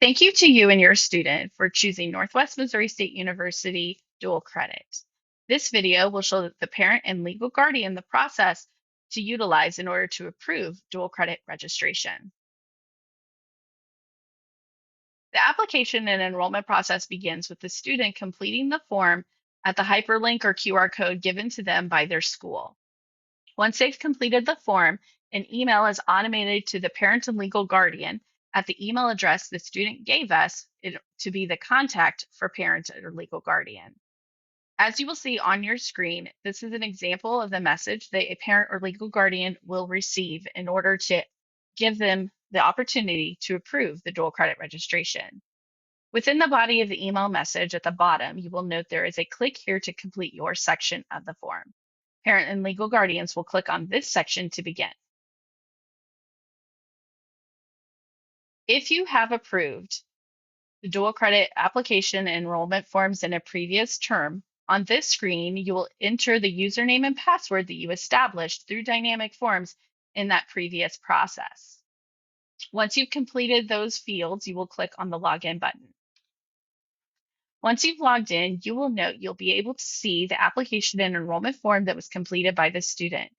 Thank you to you and your student for choosing Northwest Missouri State University dual credit. This video will show the parent and legal guardian the process to utilize in order to approve dual credit registration. The application and enrollment process begins with the student completing the form at the hyperlink or QR code given to them by their school. Once they've completed the form, an email is automated to the parent and legal guardian at the email address the student gave us to be the contact for parent or legal guardian. As you will see on your screen, this is an example of the message that a parent or legal guardian will receive in order to give them the opportunity to approve the dual credit registration. Within the body of the email message at the bottom, you will note there is a click here to complete your section of the form. Parent and legal guardians will click on this section to begin. If you have approved the dual credit application and enrollment forms in a previous term, on this screen, you will enter the username and password that you established through dynamic forms in that previous process. Once you've completed those fields, you will click on the login button. Once you've logged in, you will note you'll be able to see the application and enrollment form that was completed by the student.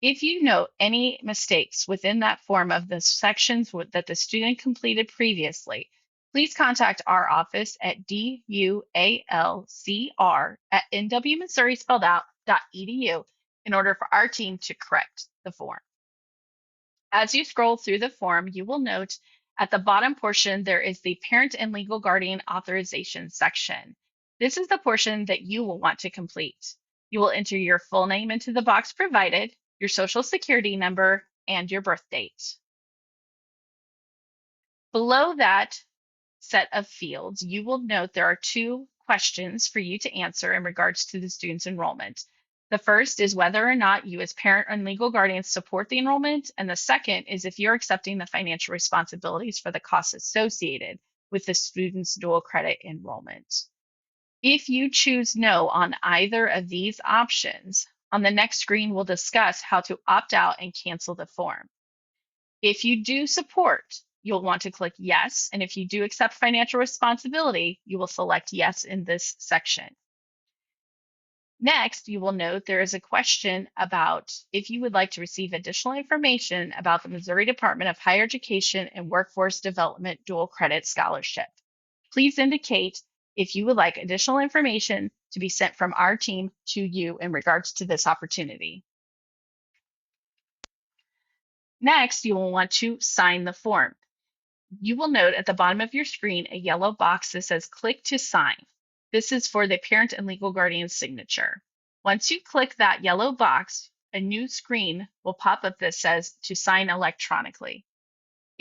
If you note any mistakes within that form of the sections that the student completed previously, please contact our office at dualcr@nwmissouri spelled out.edu in order for our team to correct the form. As you scroll through the form, you will note at the bottom portion there is the parent and legal guardian authorization section. This is the portion that you will want to complete. You will enter your full name into the box provided, your social security number, and your birth date. Below that set of fields, you will note there are two questions for you to answer in regards to the student's enrollment. The first is whether or not you as parent and legal guardian support the enrollment, and the second is if you're accepting the financial responsibilities for the costs associated with the student's dual credit enrollment. If you choose no on either of these options, on the next screen we'll discuss how to opt out and cancel the form. If you do support, you'll want to click yes, and if you do accept financial responsibility, you will select yes in this section. Next, you will note there is a question about if you would like to receive additional information about the Missouri Department of Higher Education and Workforce Development Dual Credit Scholarship. Please indicate if you would like additional information to be sent from our team to you in regards to this opportunity. Next, you will want to sign the form. You will note at the bottom of your screen a yellow box that says click to sign. This is for the parent and legal guardian's signature. Once you click that yellow box, a new screen will pop up that says to sign electronically.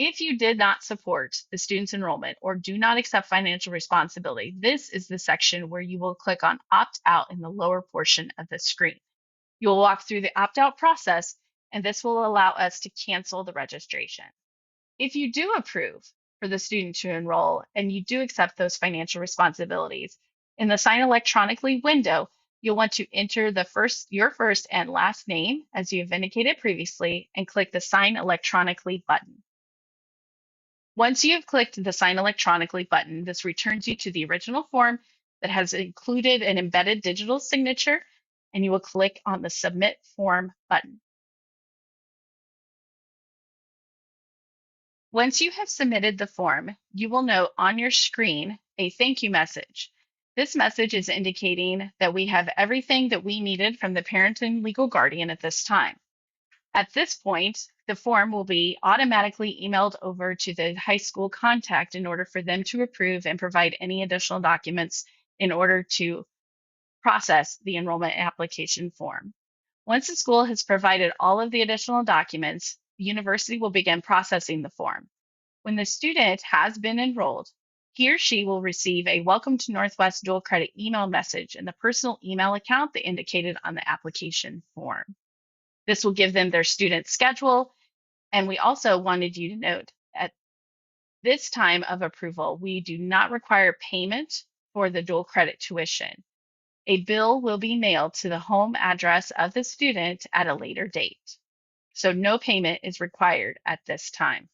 If you did not support the student's enrollment or do not accept financial responsibility, this is the section where you will click on opt out in the lower portion of the screen. You'll walk through the opt out process, and this will allow us to cancel the registration. If you do approve for the student to enroll and you do accept those financial responsibilities, in the sign electronically window, you'll want to enter your first and last name as you have indicated previously and click the sign electronically button. Once you have clicked the sign electronically button, this returns you to the original form that has included an embedded digital signature, and you will click on the submit form button. Once you have submitted the form, you will note on your screen a thank you message. This message is indicating that we have everything that we needed from the parent and legal guardian at this time. At this point, the form will be automatically emailed over to the high school contact in order for them to approve and provide any additional documents in order to process the enrollment application form. Once the school has provided all of the additional documents, the university will begin processing the form. When the student has been enrolled, he or she will receive a Welcome to Northwest Dual Credit email message in the personal email account that indicated on the application form. This will give them their student schedule, and we also wanted you to note at this time of approval, we do not require payment for the dual credit tuition. A bill will be mailed to the home address of the student at a later date. So no payment is required at this time.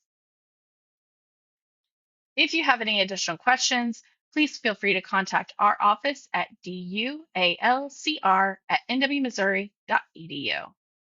If you have any additional questions, please feel free to contact our office at dualcr@nwmissouri.edu.